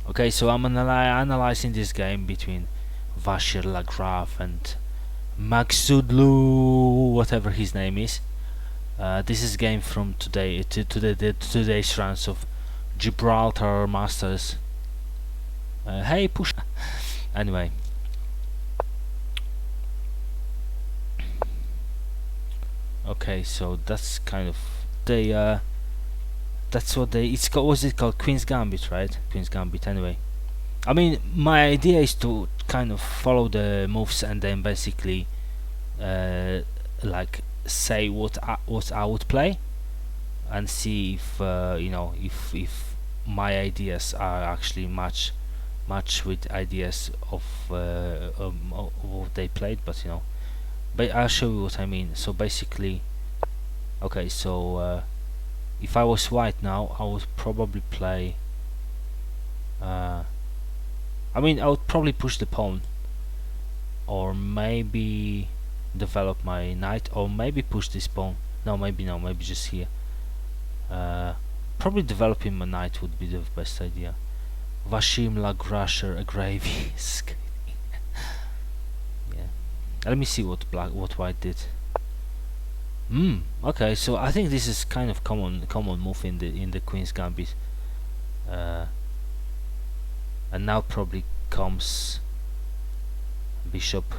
Okay, so I'm analyzing this game between Vachier-Lagrave and Maghsoodloo, whatever his name is. This is a game from today's rounds of Gibraltar Masters. Hey, push. Anyway. Okay, so that's kind of that's what it's called. What's it called? Queen's Gambit, right? Queen's Gambit. Anyway, I mean, my idea is to kind of follow the moves and then basically, like say what I would play, and see if if my ideas are actually match with ideas of what they played. But but I'll show you what I mean. So basically, okay, so if I was white now, I would probably play. I mean, I would probably push the pawn, or maybe develop my knight, or maybe push this pawn. No, maybe no, maybe just here. Probably developing my knight would be the best idea. Vachier-Lagrave. Yeah. Let me see what white did. Okay, so I think this is kind of common move in the Queen's Gambit. And now probably comes bishop.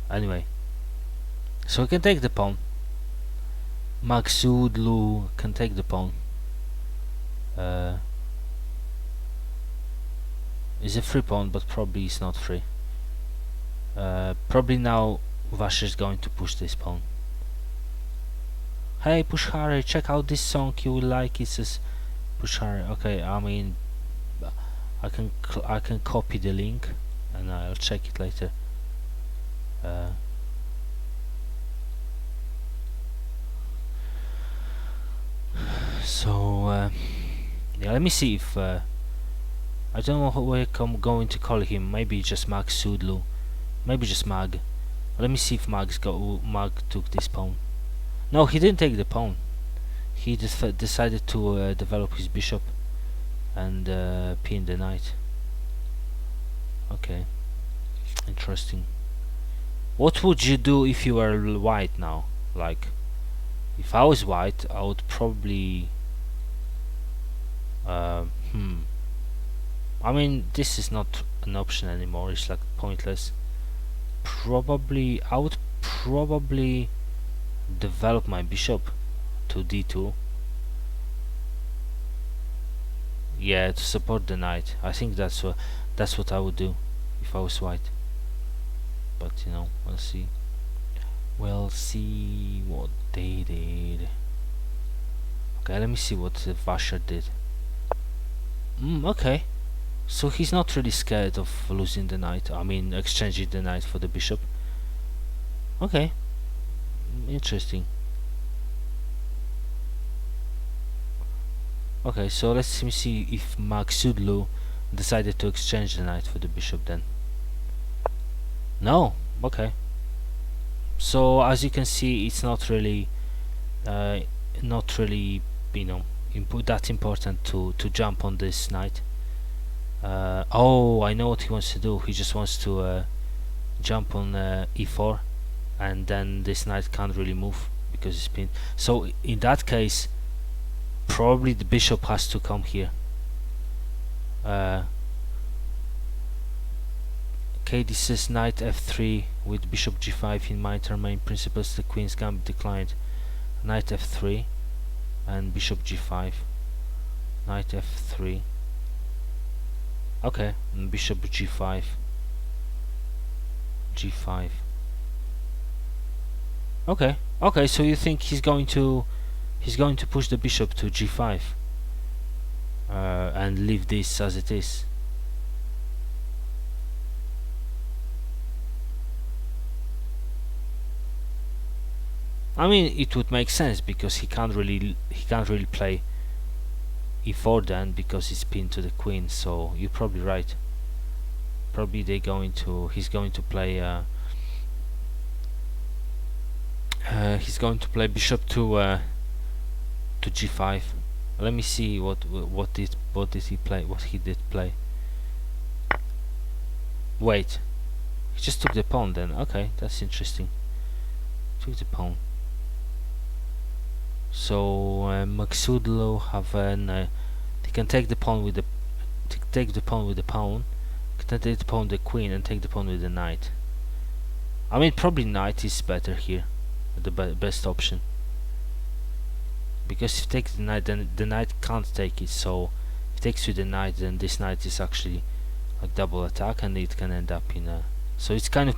Anyway, so I can take the pawn. Maghsoodloo can take the pawn. Is a free pawn, but probably it's not free. Probably now Vachier is going to push this pawn. Hey, Push Harry, check out this song, you will like it. It says Push Harry. Okay, I mean, I can copy the link and I'll check it later. So yeah, let me see if I don't know what I'm going to call him. Maybe just Maghsoodloo, maybe just Mag. Let me see if Mag took this pawn. No, he didn't take the pawn. He just decided to develop his bishop and pin the knight. Okay, interesting. What would you do if you were white now? Like, if I was white, I would probably I mean, this is not an option anymore. It's like pointless. Probably I would probably develop my bishop to d2. Yeah, to support the knight. I think that's what I would do if I was white. But we'll see. We'll see what they did. Okay, let me see what Vachier did. Okay, so he's not really scared of losing the knight. I mean, exchanging the knight for the bishop. Okay, interesting. Okay, so let's see if Maghsoodloo decided to exchange the knight for the bishop then. No. Okay, so as you can see, it's not really that important to jump on this knight. Oh, I know what he wants to do. He just wants to jump on e4, and then this knight can't really move because it's pinned. So in that case, probably the bishop has to come here. Okay, this is knight f3 with bishop g5 in my main principles. The Queen's Gambit declined. Knight f3 and bishop g5. Knight f3. Okay, and bishop g5. g5. Okay, okay. So you think he's going to push the bishop to g5 and leave this as it is? I mean, it would make sense because he can't really play e4 then because it's pinned to the queen. So you're probably right. Probably he's going to play bishop to g5. Let me see what did he play. What he did play. Wait, he just took the pawn then. Okay, that's interesting. Took the pawn. So Maghsoodloo have an. They can take the pawn with the. Take the pawn with the pawn. Can take the pawn with the queen and take the pawn with the knight. I mean, probably knight is better here, the best option. Because if he takes the knight, then the knight can't take it. So if he takes with the knight, then this knight is actually like double attack, and it can end up in a. So it's kind of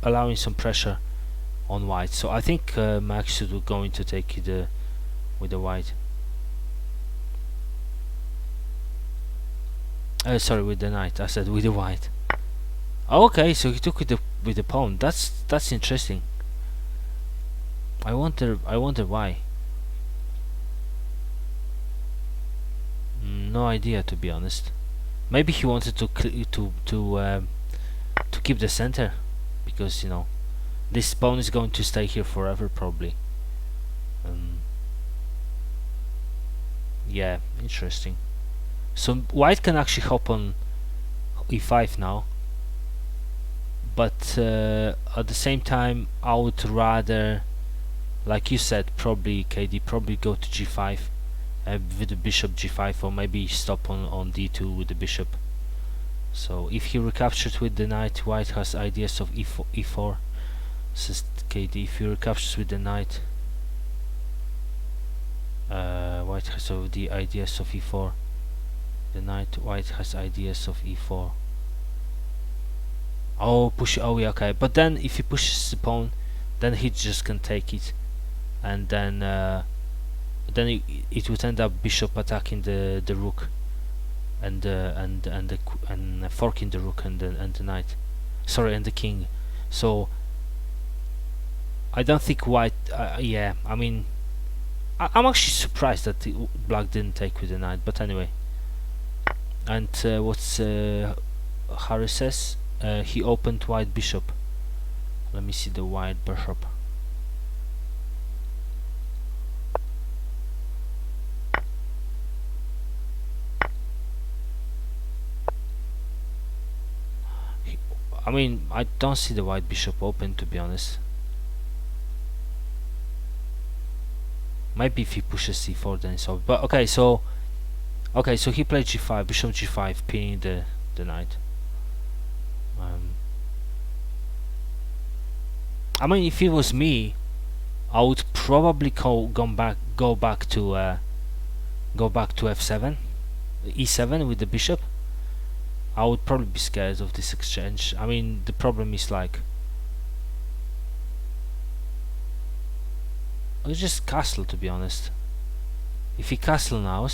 allowing some pressure on white. So I think Maghsoodloo going to take it with the white. Sorry, with the knight. I said with the white. Okay, so he took with the pawn. That's interesting. I wonder why. No idea, to be honest. Maybe he wanted to keep the center, because you know this pawn is going to stay here forever probably. Yeah, interesting. So white can actually hop on e5 now, but at the same time I would rather, like you said, probably KD, probably go to g5 with the bishop g5, or maybe stop on d2 with the bishop. So if he recaptures with the knight, white has ideas of e4. Says KD, if he recaptures with the knight, white has the ideas of e4. The knight, white has ideas of e4. Oh, push. Oh, yeah, okay. But then if he pushes the pawn, then he just can take it, and then it would end up bishop attacking the rook, and forking the rook and the knight. Sorry, and the king. So I don't think white. Yeah, I mean, I'm actually surprised that black didn't take with the knight. But anyway. And what's Harry says? He opened white bishop. Let me see the white bishop. I mean, I don't see the white bishop open, to be honest. Maybe if he pushes c4, then it's over. But okay, so he played g5, bishop g5, pinning the knight. I mean, if it was me, I would probably go back to f7, e7 with the bishop. I would probably be scared of this exchange. I mean, the problem is like, it's just castle, to be honest. If he castle now,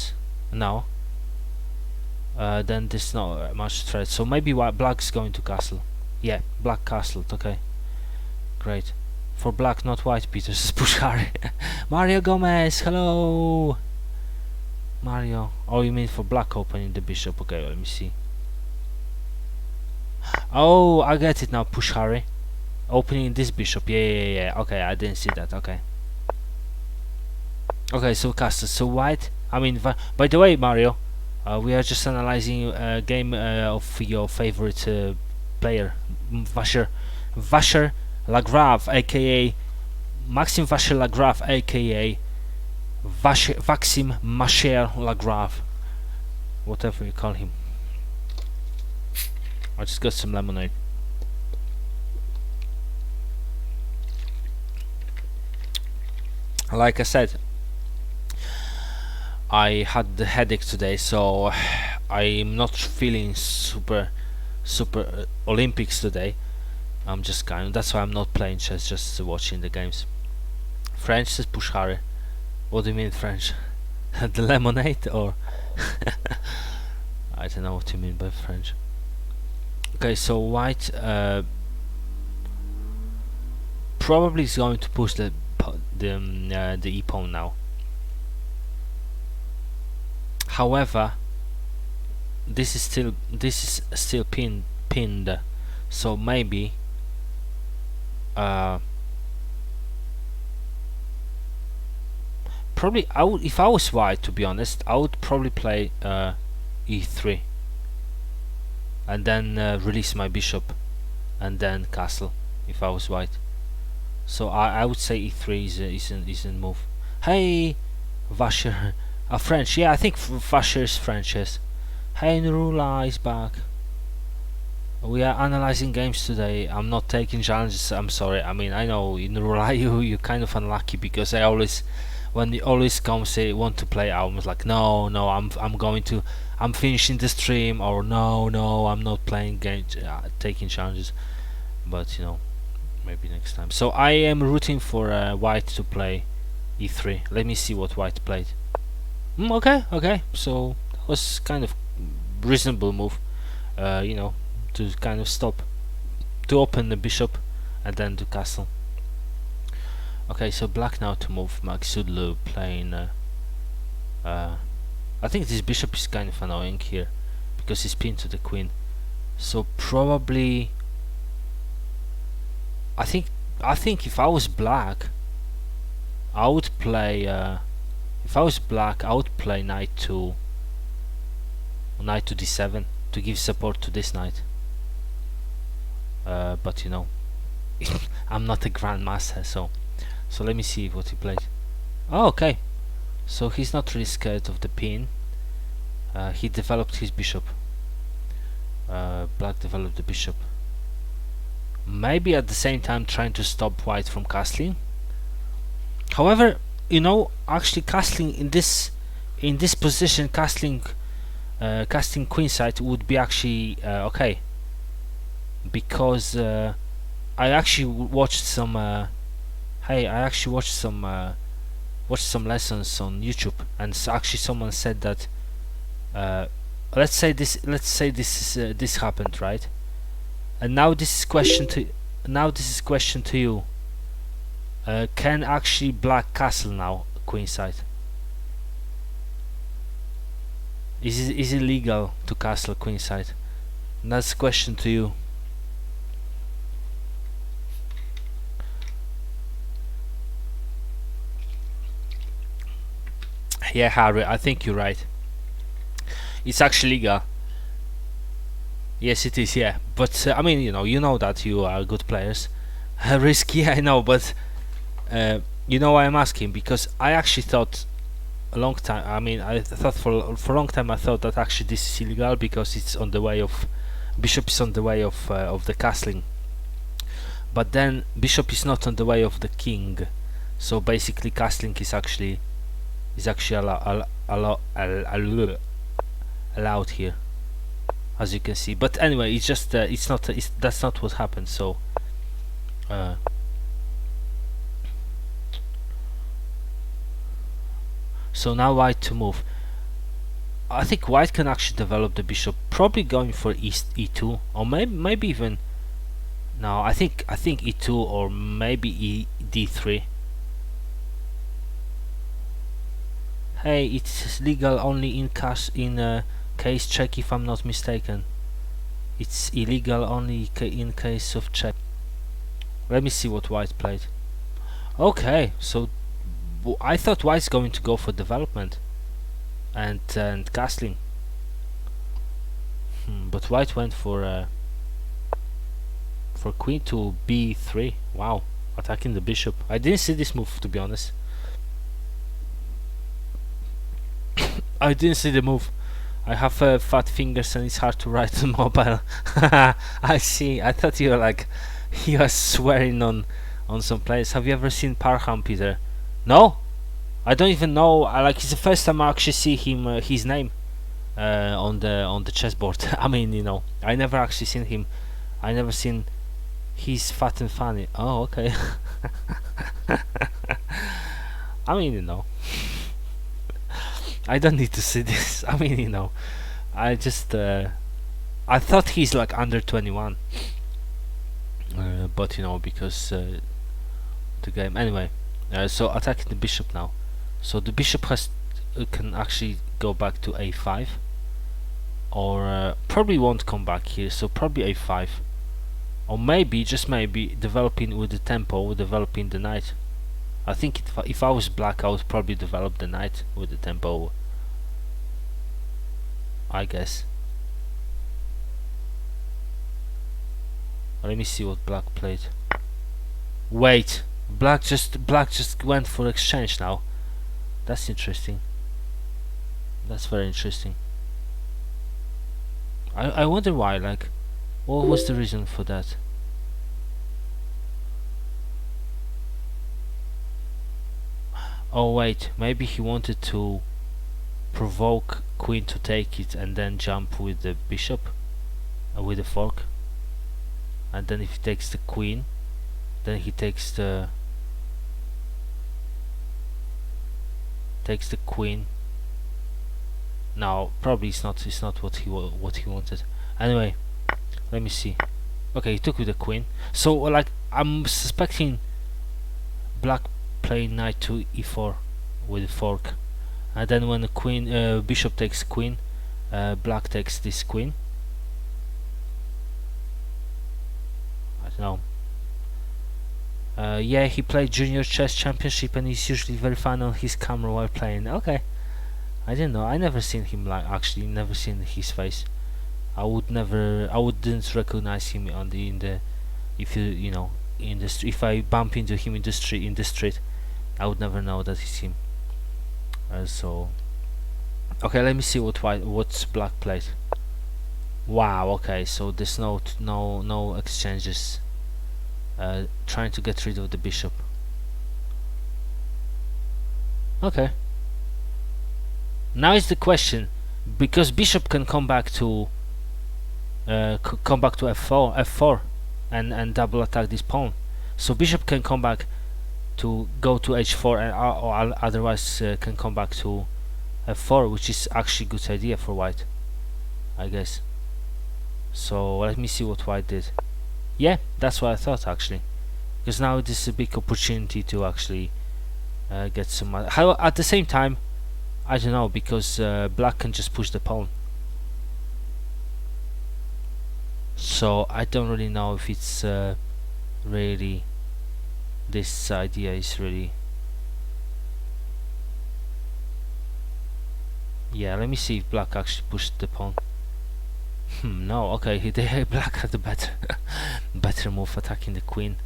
then there's not much threat. So maybe black's going to castle. Yeah, black castled. Okay, great. For black, not white. Peter says push Harry. Mario Gomez, hello. Mario. Oh, you mean for black opening the bishop? Okay, let me see. Oh, I get it now. Push Harry. Opening this bishop. Yeah. Okay, I didn't see that. Okay. Okay, so castle. So white. I mean, by the way, Mario, we are just analyzing a game of your favorite player, Vachier-Lagrave, aka Maxime Vachier-Lagrave, aka Maxime Vachier-Lagrave, whatever you call him. I just got some lemonade. Like I said, I had the headache today, so I'm not feeling super Olympics today. I'm just that's why I'm not playing chess, just watching the games. French says push Harry. What do you mean French? The lemonade, or I don't know what you mean by French. Okay, so white probably is going to push the e pawn now. However, this is still pinned, so maybe probably if I was white, to be honest, I would probably play e3. and then release my bishop, and then castle if I was white. So I would say e3 is a move. Hey, Vachier, French. Yeah, I think Vachier is French. Yes. Hey, Nurula is back. We are analyzing games today. I'm not taking challenges. I'm sorry. I mean, I know in Nurula you're kind of unlucky, because I always, when you always come say want to play, I'm like, no, I'm finishing the stream, or no, I'm not playing games, taking challenges. But maybe next time. So I am rooting for white to play e3. Let me see what white played. Okay. So that was kind of reasonable move. To kind of stop, to open the bishop, and then to castle. Okay, so black now to move. Maghsoodloo playing. I think this bishop is kind of annoying here, because he's pinned to the queen. So probably, I think if I was black, I would play. If I was black, I would play knight to d7 to give support to this knight. But I'm not a grandmaster, so let me see what he played. Oh, okay. So he's not really scared of the pin. He developed his bishop. Black developed the bishop. Maybe at the same time trying to stop white from castling. However, actually castling in this position, casting queenside would be actually okay, because I actually watched some watched some lessons on YouTube, and actually someone said that let's say this happened, right? And now this is question to you. Can actually black castle now queenside? Is it legal to castle queenside? And that's a question to you. Yeah, Harry, I think you're right. It's actually legal. Yes, it is. Yeah, but I mean, you know that you are good players. Risky, I know, but you know why I'm asking? Because I actually thought a long time. I mean, I thought for a long time. I thought that actually this is illegal, because it's on the way of bishop is on the way of the castling. But then bishop is not on the way of the king, so basically castling is actually allowed here, as you can see. But anyway, it's just that's not what happened. So so now white to move. I think white can actually develop the bishop, probably going for e2, or maybe even no. I think e2, or maybe d3. Hey, it's legal only in case check, if I'm not mistaken. It's illegal only in case of check. Let me see what white played. Okay, so I thought white's going to go for development and castling, but white went for queen to b3. Wow, attacking the bishop. I didn't see this move, to be honest. I didn't see the move. I have fat fingers and it's hard to write on mobile. I see. I thought you were swearing on some players. Have you ever seen Parham, Peter? No, I don't even know. It's the first time I actually see him, his name, on the chessboard. I mean, I never actually seen him. I never seen. He's fat and funny. Oh, okay. I mean, I don't need to see this. I mean, I just I thought he's like under 21, but because the game anyway. So attacking the bishop now. So the bishop can actually go back to a5, or probably won't come back here. So probably a5, or maybe just maybe developing with the tempo, developing the knight. I think if I was black, I would probably develop the knight with the tempo, I guess. Let me see what black played. Wait, black just went for exchange now. That's interesting. That's very interesting. I wonder why. Like, what was the reason for that? Oh wait, maybe he wanted to provoke queen to take it and then jump with the bishop, with the fork, and then if he takes the queen, then he takes the queen. No, probably it's not what he wanted. Anyway, let me see. Okay, he took with the queen. So like, I'm suspecting black playing knight to e4 with the fork, and then when the queen bishop takes queen, black takes this queen. I don't know. Yeah, he played junior chess championship and he's usually very fun on his camera while playing. Okay, I didn't know. I never seen him, like, actually never seen his face. I wouldn't recognize him on the if you know, in the street. If I bump into him in the street, I would never know that it's him. So okay, let me see what's black played. Wow. Okay, so there's no exchanges. Trying to get rid of the bishop. Okay. Now is the question, because bishop can come back to f4, and double attack this pawn. So bishop can come back to go to h4, and or otherwise can come back to f4, which is actually a good idea for white, I guess. So let me see what white did. Yeah, that's what I thought, actually, because now this is a big opportunity to actually get some. How at the same time, I don't know, because black can just push the pawn. So I don't really know if it's really, this idea is really. Yeah, let me see if black actually pushed the pawn. No, okay, black had the better move, attacking the queen.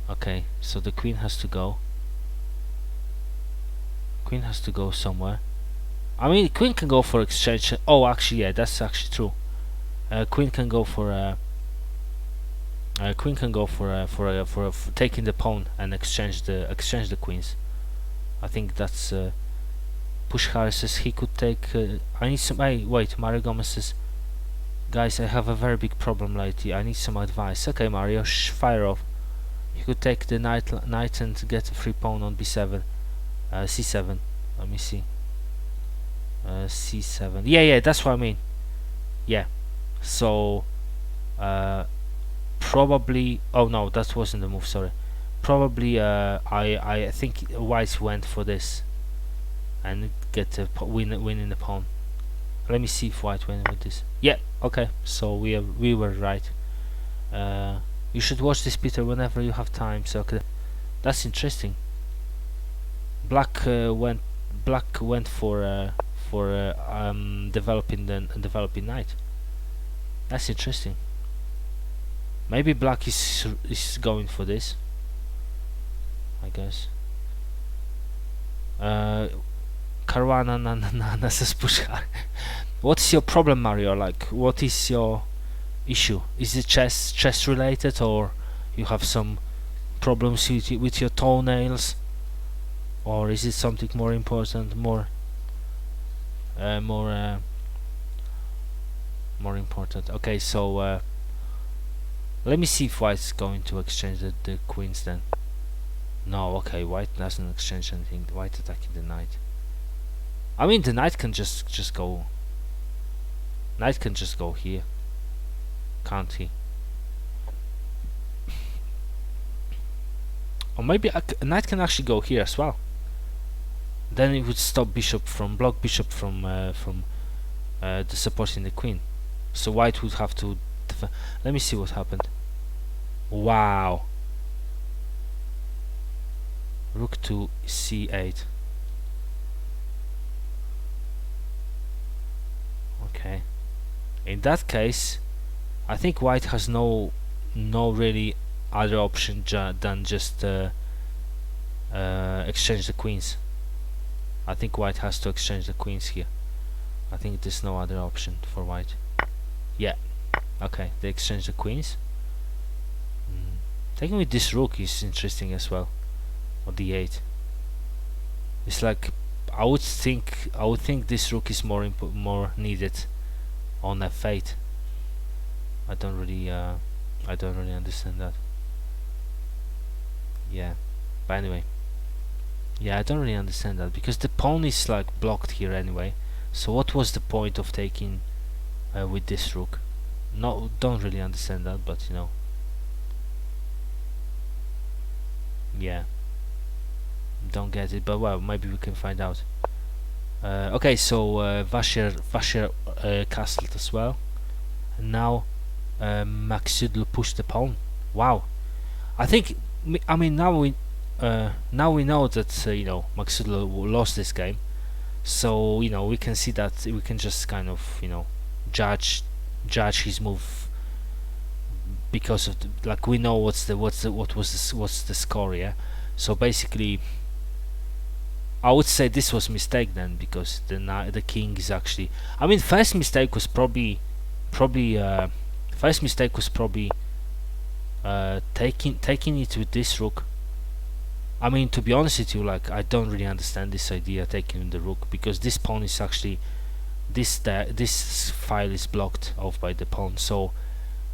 Okay, so the queen has to go. Queen has to go somewhere. I mean, queen can go for exchange. Oh, actually, yeah, that's actually true. Queen can go for taking the pawn and exchange the queens. I think that's. Pushkar says he could take. I need some. Hey, wait. Mario Gomez says, guys, I have a very big problem lately. I need some advice. Okay, Mario, fire off. You could take the knight and get a free pawn on b7, c7. Let me see. C7. Yeah, that's what I mean. Yeah. So, probably. Oh no, that wasn't the move. Sorry. Probably. I think white went for this, and get a winning the pawn. Let me see if white went with this. Yeah. Okay. So we were right. You should watch this, Peter, whenever you have time. So okay. That's interesting. Black went for developing knight. That's interesting. Maybe black is going for this, I guess. Caruana Nana says Pushkar. What's your problem, Mario? Like, what is your issue? Is it chess related, or you have some problems with your toenails, or is it something more important, more important? Okay, so let me see if white's going to exchange the queens then. No, okay, white doesn't exchange anything. White attacking the knight. I mean, the knight can just go. Knight can just go here, can't he? Or maybe a knight can actually go here as well. Then it would stop block bishop from the supporting the queen. So white would have to. Let me see what happened. Wow. Rook to c8. Okay. In that case, I think white has no really other option than just exchange the queens. I think white has to exchange the queens here. I think there's no other option for white. Yeah, okay, they exchange the queens. Taking with this rook is interesting as well, or d8. It's like I would think this rook is more needed on f8. I don't really understand that. Yeah, but anyway, yeah, I don't really understand that because the pawn is like blocked here anyway. So what was the point of taking with this rook? No, don't really understand that, but you know, yeah, don't get it. But well, maybe we can find out. Okay, so Vachier castled as well, and now Maghsoodloo pushed the pawn. Wow, I think I mean now we know that you know, Maghsoodloo lost this game, so you know, we can see that we can just kind of, you know, judge his move because of like we know what's the score, yeah. So basically I would say this was mistake then, because the king is actually, I mean, first mistake was probably taking it with this rook. I mean, to be honest with you, like, I don't really understand this idea taking the rook, because this pawn is actually this file is blocked off by the pawn. So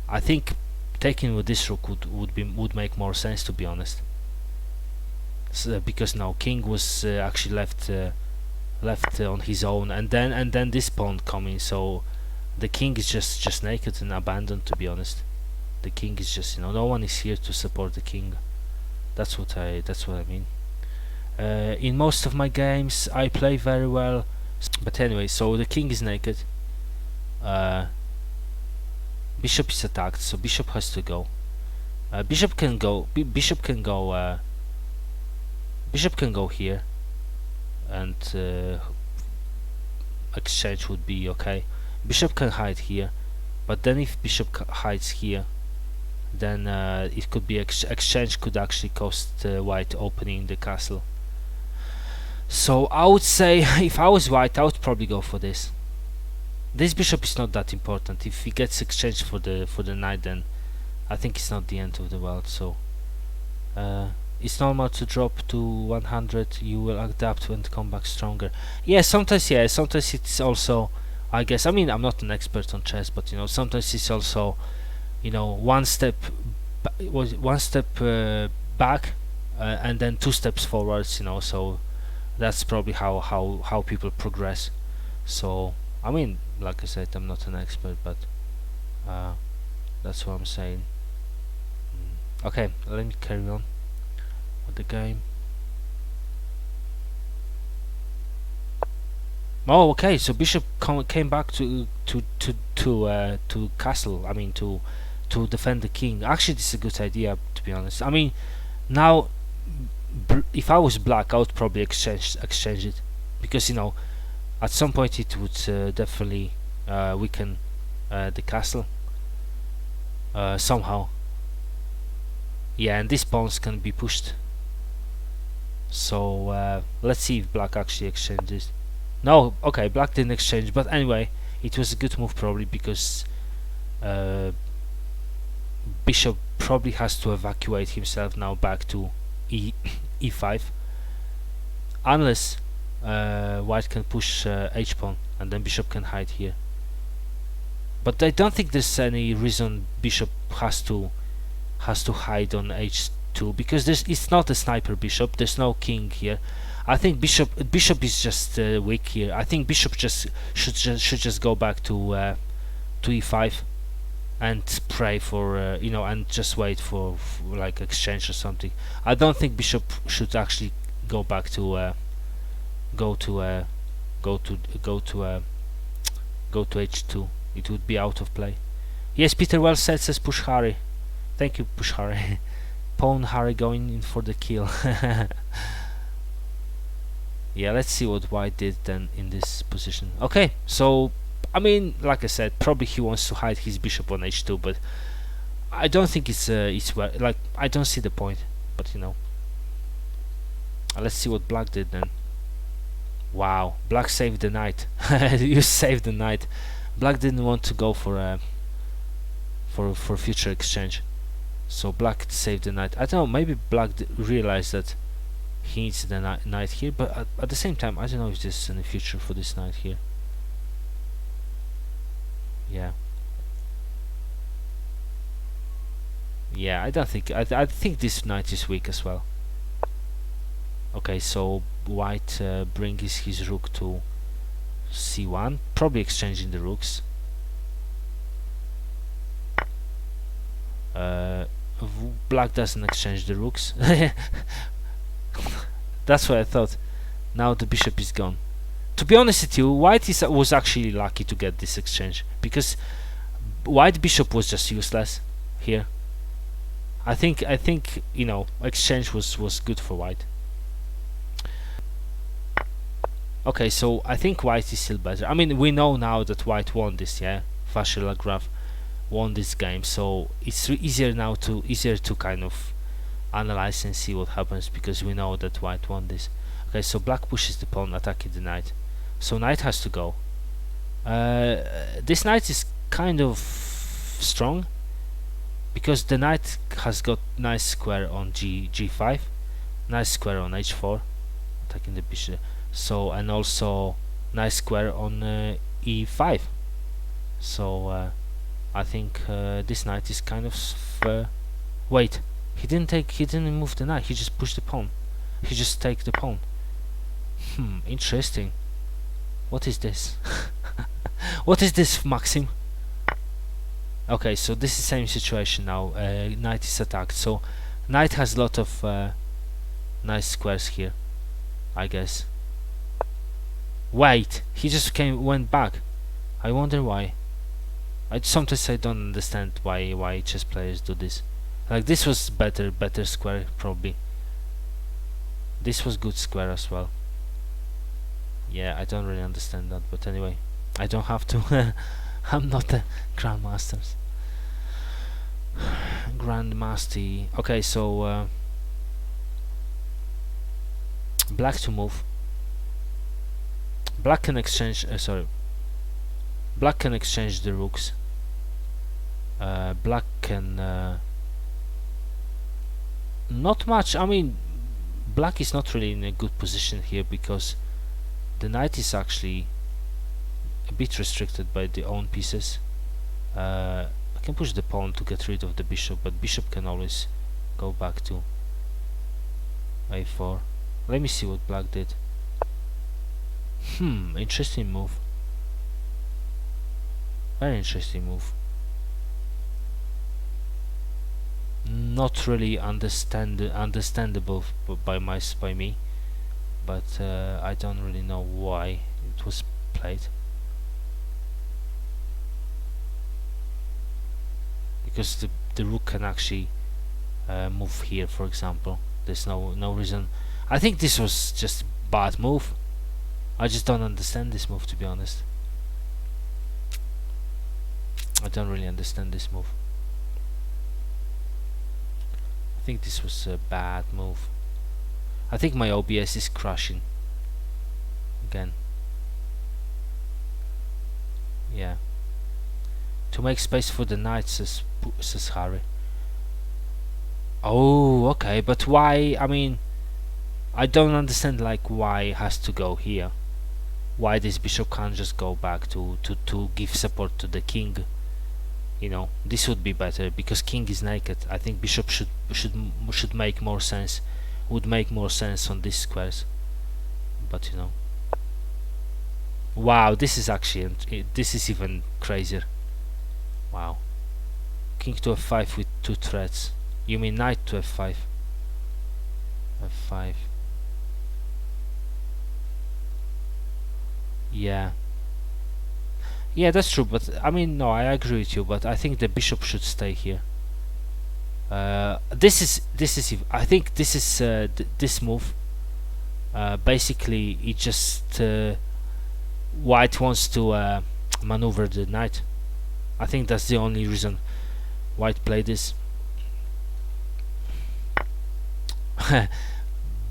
I think taking with this rook would make more sense, to be honest. So, because now king was actually left on his own, and then this pawn coming, so the king is just naked and abandoned, to be honest. The king is just, you know, no one is here to support the king. That's what I mean. In most of my games I play very well, but anyway, so the king is naked. Bishop is attacked, so bishop has to go. Bishop can go here, and exchange would be okay. Bishop can hide here, but then if bishop hides here, then it could be exchange could actually cost white opening the castle. So I would say if I was white, I would probably go for this. This bishop is not that important. If he gets exchanged for the knight, then I think it's not the end of the world. So it's normal to drop to 100. You will adapt and come back stronger. Yeah, sometimes it's also, I guess, I mean, I'm not an expert on chess, but you know, sometimes it's also, you know, one step back and then 2 steps forwards, you know. So that's probably how people progress. So I mean, like I said, I'm not an expert, but that's what I'm saying. Okay, let me carry on with the game. Oh, okay. So bishop came back to castle. I mean, to defend the king. Actually, this is a good idea, to be honest. I mean, now if I was black, I would probably exchange it, because you know, at some point it would definitely weaken the castle somehow. Yeah, and these pawns can be pushed. So let's see if black actually exchanges. No, okay, black didn't exchange, but anyway, it was a good move probably, because bishop probably has to evacuate himself now back to e5, unless white can push h pawn, and then bishop can hide here. But I don't think there's any reason bishop has to hide on h2, because it's not a sniper bishop. There's no king here. I think bishop is just weak here. I think bishop should just go back to e5 and pray for you know, and just wait for like exchange or something. I don't think bishop should actually go back to go to h2. It would be out of play. Yes, Peter well said, says Push Harry. Thank you, Push Harry. Pawn Harry going in for the kill. Yeah, let's see what white did then in this position. Okay, so I mean, like I said, probably he wants to hide his bishop on h2, but I don't think it's like, I don't see the point. But you know, let's see what black did then. Wow, black saved the knight. You saved the knight. Black didn't want to go for future exchange, so black saved the knight. I don't know, maybe black realized that he needs the knight here, but at the same time, I don't know if there's any future for this knight here. Yeah, I don't think, I think this knight is weak as well. Okay, so white brings his rook to c1, probably exchanging the rooks. Black doesn't exchange the rooks. That's what I thought. Now the bishop is gone. To be honest with you, white was actually lucky to get this exchange, because white bishop was just useless here. I think you know, exchange was good for white. Okay, so I think white is still better. I mean, we know now that white won this, yeah. Vachier-Lagrave won this game, so it's easier to kind of analyze and see what happens, because we know that white won this. Okay, so black pushes the pawn, attacking the knight. So knight has to go. This knight is kind of strong, because the knight has got nice square on g5, nice square on h4, attacking the bishop. So, and also nice square on e5. So I think this knight is kind of wait, he didn't move the knight, he just pushed the pawn, he just take the pawn. Interesting. What is this? What is this, Maxim? Okay, so this is the same situation now. Knight is attacked, so knight has a lot of nice squares here, I guess. Wait, he just went back. I wonder why. Sometimes I don't understand why chess players do this. Like, this was better square probably. This was good square as well. Yeah, I don't really understand that, but anyway, I don't have to. I'm not a grandmaster. Grandmaster. Okay, so black to move. Black can exchange. Black can exchange the rooks. Black can not much. I mean, black is not really in a good position here, because the knight is actually a bit restricted by the own pieces. I can push the pawn to get rid of the bishop, but bishop can always go back to a4. Let me see what black did. Interesting move. Very interesting move. Not really understandable by me, but I don't really know why it was played. Because the rook can actually move here, for example. There's no reason. I think this was just bad move. I just don't understand this move, to be honest. I don't really understand this move. I think this was a bad move. I think my OBS is crashing again. Yeah. To make space for the knight, says Harry. Oh, okay, but why? I mean, I don't understand, like, why it has to go here. Why this bishop can't just go back to give support to the king? You know, this would be better, because king is naked. I think bishop should make more sense. Would make more sense on these squares. But you know, wow, this is actually this is even crazier. Wow, king to f5 with 2 threats. You mean knight to f5? f5. Yeah, that's true, but I mean, no, I agree with you, but I think the bishop should stay here. This is I think this is this move. Basically, it just white wants to maneuver the knight. I think that's the only reason white played this.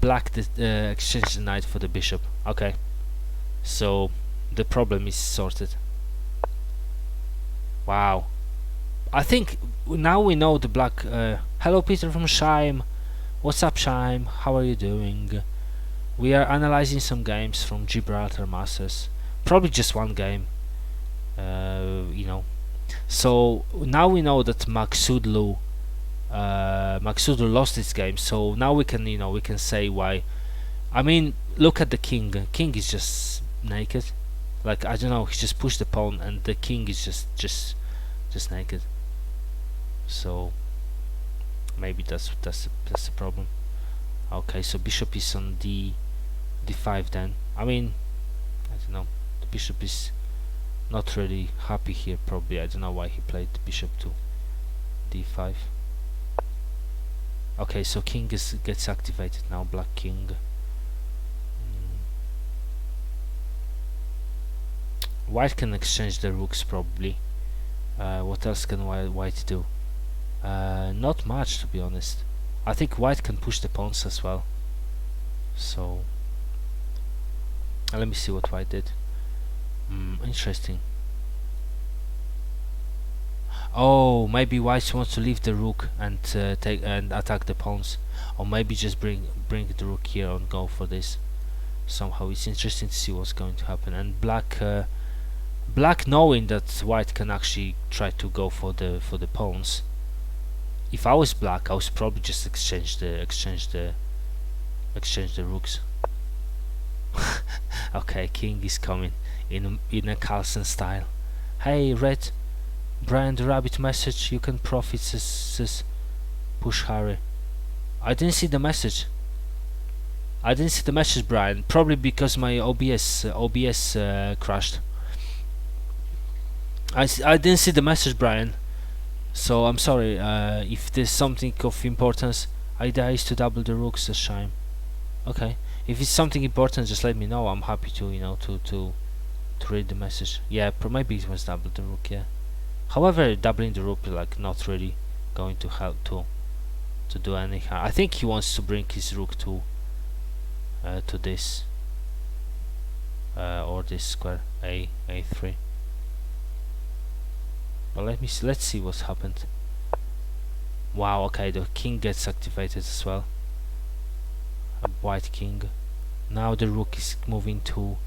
Black exchanged the knight for the bishop. Okay, so the problem is sorted. Wow, I think now we know the black. Hello, Peter from Shime. What's up, Shime? How are you doing? We are analyzing some games from Gibraltar Masters. Probably just one game. You know. So now we know that Maghsoodloo lost this game. So now we can, we can say why. I mean, look at the king. King is just naked. Like, I don't know. He just pushed the pawn, and the king is just naked. So maybe that's the problem. Okay, so bishop is on d5 then. I mean, I don't know. The bishop is not really happy here. Probably I don't know why he played the bishop to d5. Okay, so king gets activated now. Black king. White can exchange the rooks probably. What else can white do? Not much, to be honest. I think white can push the pawns as well. So let me see what white did. Interesting. Oh, maybe white wants to leave the rook and take and attack the pawns, or maybe just bring the rook here and go for this. Somehow it's interesting to see what's going to happen. And black knowing that white can actually try to go for the pawns. If I was black, I would probably just exchange the rooks. Okay, king is coming in a Carlsen style. Hey, red, Brian the rabbit message. You can profit, says push Harry. I didn't see the message. Brian. Probably because my OBS crashed. I didn't see the message, Brian. So I'm sorry. If there's something of importance, idea is to double the rooks, says Shime. Okay. If it's something important, just let me know. I'm happy to to read the message. Yeah, maybe it was double the rook. Yeah. However, doubling the rook is like not really going to help to do anything. I think he wants to bring his rook to this or this square a3. But let's see what's happened. Wow. Okay, the king gets activated as well. A white king. Now the rook is moving to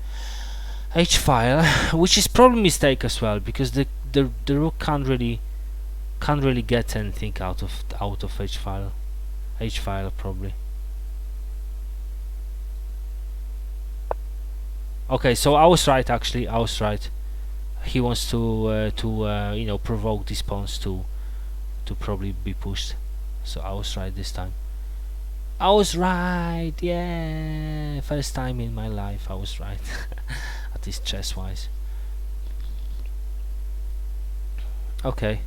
h file, which is probably a mistake as well, because the rook can't really get anything out of h file. H file probably. Okay, so I was right actually. I was right. He wants to provoke these pawns to probably be pushed. So I was right this time. I was right, yeah. First time in my life I was right. At least chess wise. Okay.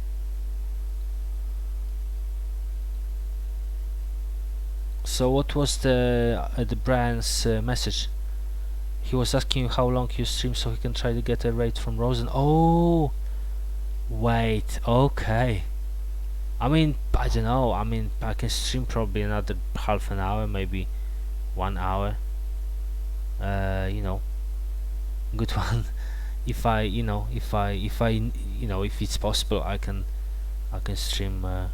So what was the Brian's message? He was asking you how long you stream so he can try to get a rate from Rosen. Oh, wait, okay. I mean, I don't know. I mean, I can stream probably another half an hour, maybe 1 hour. Good one. If it's possible, I can stream 1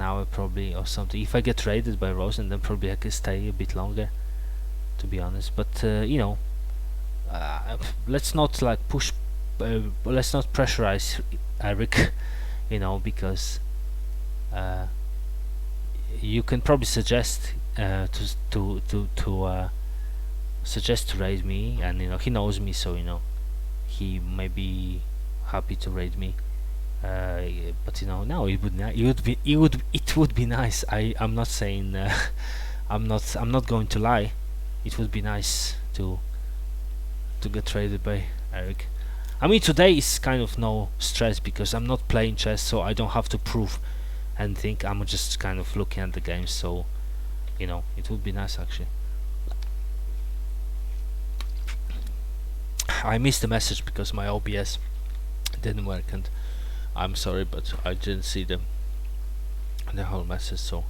hour probably or something. If I get raided by Rosen, then probably I can stay a bit longer, to be honest. But let's not like push. Let's not pressurize Eric. Because you can probably suggest suggest to raid me, and he knows me, so he may be happy to raid me. But no, it would be nice. I'm not saying I'm not going to lie. It would be nice to get traded by Eric. I mean, today is kind of no stress because I'm not playing chess, so I don't have to prove anything. I'm just kind of looking at the game, so it would be nice actually. I missed the message because my OBS didn't work, and I'm sorry, but I didn't see the whole message. So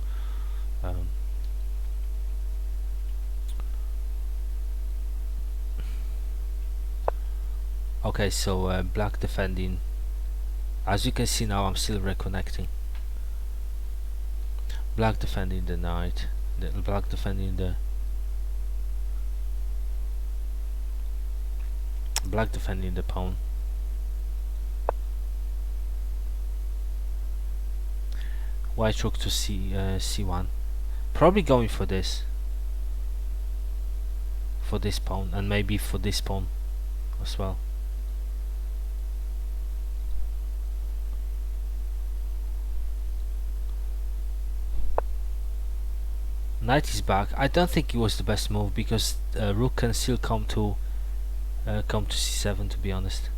okay, so black defending. As you can see now, I'm still reconnecting. Black defending the knight, black defending the pawn. White rook to c1. Probably going for this pawn, and maybe for this pawn as well. Knight is back. I don't think it was the best move because rook can still come to c7, to be honest.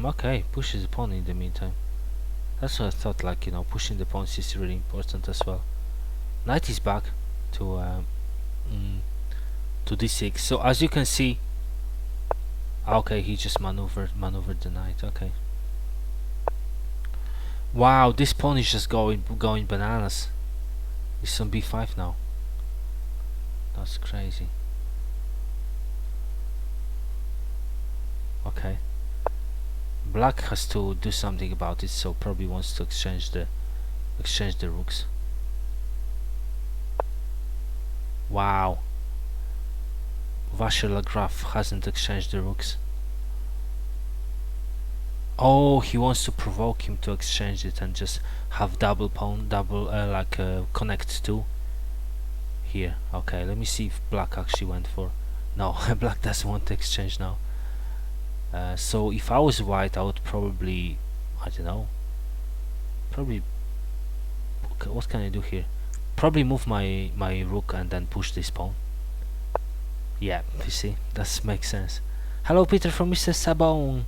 Okay, pushes the pawn in the meantime. That's what I thought, like, you know, pushing the pawns is really important as well. Knight is back to d6. So as you can see, okay, he just maneuvered the knight. Okay. Wow, this pawn is just going bananas. It's on b5 now. That's crazy. Okay. Black has to do something about it, so probably wants to exchange the rooks. Wow. Vachier-Lagrave hasn't exchanged the rooks. Oh, he wants to provoke him to exchange it and just have double pawn, connect two here. Okay, let me see if black actually went for. No, black doesn't want to exchange now. So if I was white, I would probably, I don't know, probably, what can I do here? Probably move my rook and then push this pawn. Yeah, you see, that makes sense. Hello, Peter from Mr. Sabon.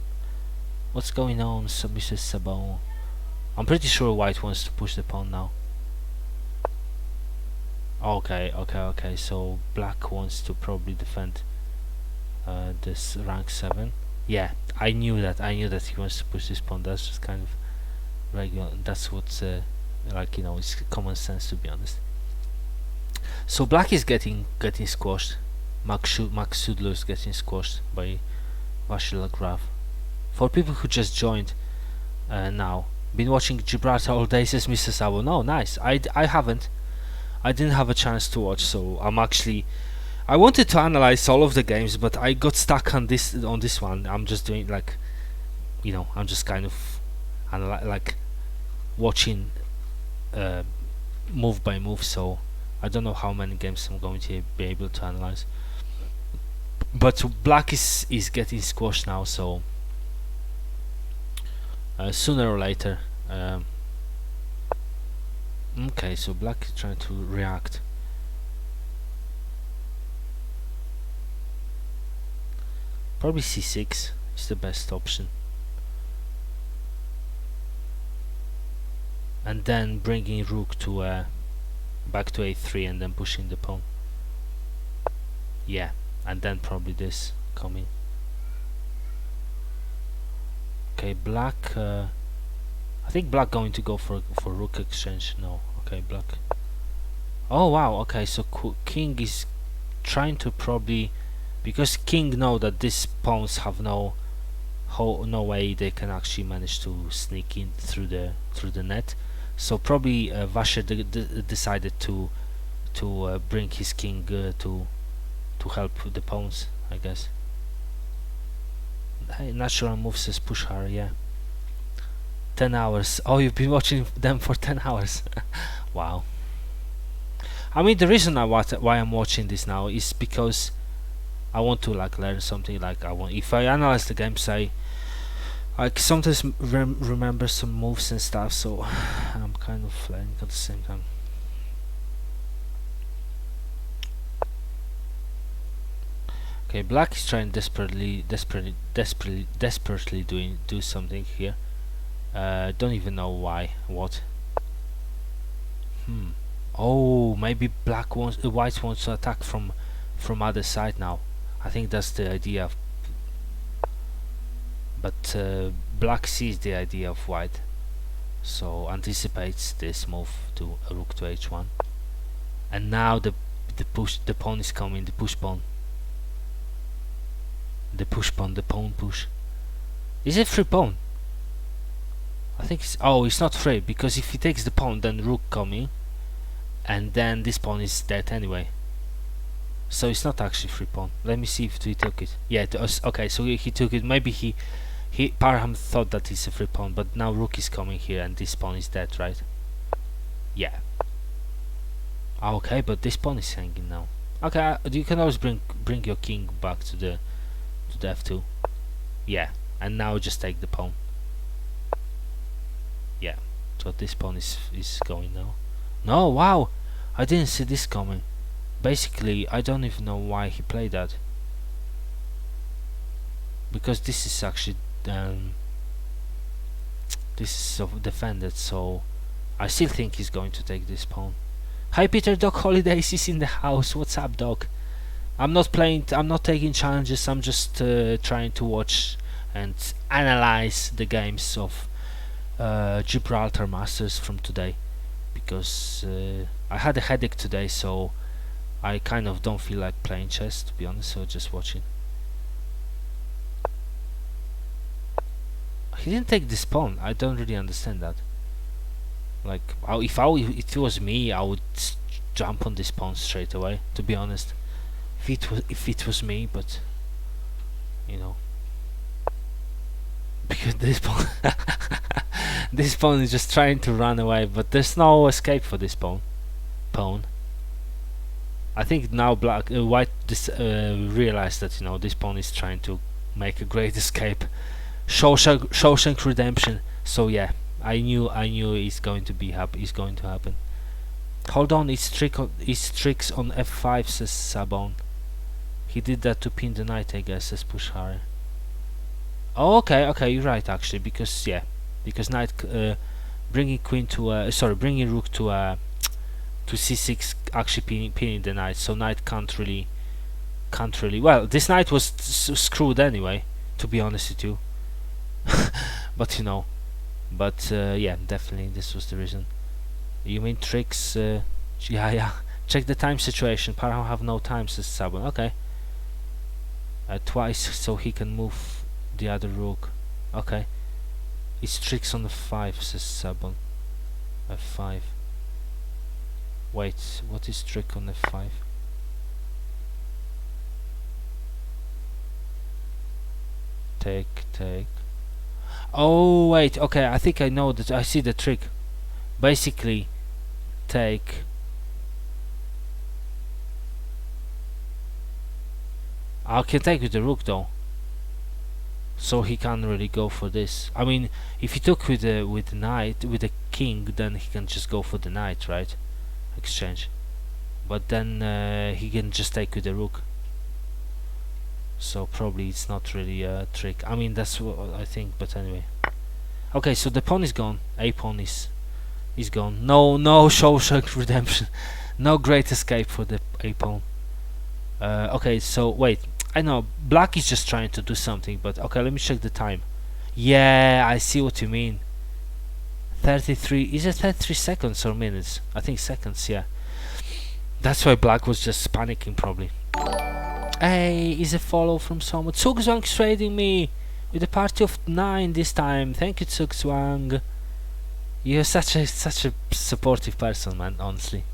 What's going on, Mr. Sabon? I'm pretty sure white wants to push the pawn now. Okay, so black wants to probably defend this rank 7. Yeah, I knew that he wants to push this pawn. That's just kind of regular. That's what's like, you know, it's common sense, to be honest. So black is getting squashed. Maghsoodloo is getting squashed by Vachier-Lagrave. For people who just joined now, been watching Gibraltar all day, says Mr. Sabo. No, nice. I haven't. I didn't have a chance to watch, so I'm actually. I wanted to analyze all of the games, but I got stuck on this one. I'm just doing, like, you know, I'm just kind of like watching move by move. So I don't know how many games I'm going to be able to analyze. But black is getting squashed now, so sooner or later. Okay, so black is trying to react. Probably c6 is the best option, and then bringing rook to back to a3 and then pushing the pawn. Yeah, and then probably this coming. Okay, black. I think black going to go for rook exchange. No, okay, black. Oh wow. Okay, so king is trying to probably, because king know that these pawns have no way they can actually manage to sneak in through the net. So probably Vachier decided to bring his king to help the pawns, I guess. Hey, natural move, says Pushar. Yeah. 10 hours. Oh, you've been watching them for 10 hours. Wow. I mean, the reason why I'm watching this now is because I want to, like, learn something. Like, if I analyze the games, I sometimes remember some moves and stuff, so I'm kind of learning at the same time. Okay, black is trying desperately do something here. Don't even know why. What? Oh, maybe white wants to attack from from other side now. I think that's the idea. But black sees the idea of white, so anticipates this move to rook to h1. And now the pawn is coming, the push pawn. The push pawn, the pawn push. Is it free pawn? I think it's, oh, it's not free, because if he takes the pawn, then rook coming, and then this pawn is dead anyway. So it's not actually free pawn. Let me see if he took it. Yeah, it was, okay, so he took it. Maybe Parham thought that it's a free pawn, but now rook is coming here, and this pawn is dead, right? Yeah. Okay, but this pawn is hanging now. Okay, you can always bring your king back to the f2. Yeah, and now just take the pawn. Yeah, so this pawn is going now. No, wow, I didn't see this coming. Basically, I don't even know why he played that, because this is actually this is so defended. So I still think he's going to take this pawn. Hi Peter, Doc Holidays is in the house. What's up, Doc? I'm not playing, I'm not taking challenges, I'm just trying to watch and analyze the games of Gibraltar Masters from today, because I had a headache today, so I kind of don't feel like playing chess, to be honest, so just watching. He didn't take this pawn. I don't really understand that. Like, if it was me, I would jump on this pawn straight away, to be honest. If it was me, but you know, because this pawn this pawn is just trying to run away, but there's no escape for this pawn. I think now white realized that, you know, this pawn is trying to make a great escape, Shawshank Redemption. So yeah, I knew it's going to happen. Hold on, it's tricks on f5, says Sabon. He did that to pin the knight, I guess, says Push Harry. Oh, okay, you're right actually, because yeah, because knight bringing queen to bringing rook to c6, actually pinning the knight, so knight can't really. Well, this knight was screwed anyway, to be honest with you. But you know, yeah, definitely this was the reason. You mean tricks? Yeah. Check the time situation. Parham have no time, says Sabon. Okay. Twice, so he can move the other rook. Okay. It's tricks on the 5, says Sabon. f5. Wait, what is trick on f5? Take. Oh wait, okay, I think I know that. I see the trick. Basically, take. I can take with the rook though, so he can't really go for this. I mean, if he took with the knight, with the king, then he can just go for the knight, right? Exchange. But then he can just take with the rook. So probably it's not really a trick. I mean, that's what I think. But anyway. Okay, so the pawn is gone. A pawn is gone. No Shawshank Redemption. No great escape for the a pawn. Okay, so wait. I know black is just trying to do something, but okay, let me check the time. Yeah, I see what you mean. 33. Is it 33 seconds or minutes? I think seconds. Yeah. That's why black was just panicking probably. Hey, is a follow from someone. Tsugzwang trading me with a party of 9 this time. Thank you, Tsugzwang. You're such a supportive person, man. Honestly.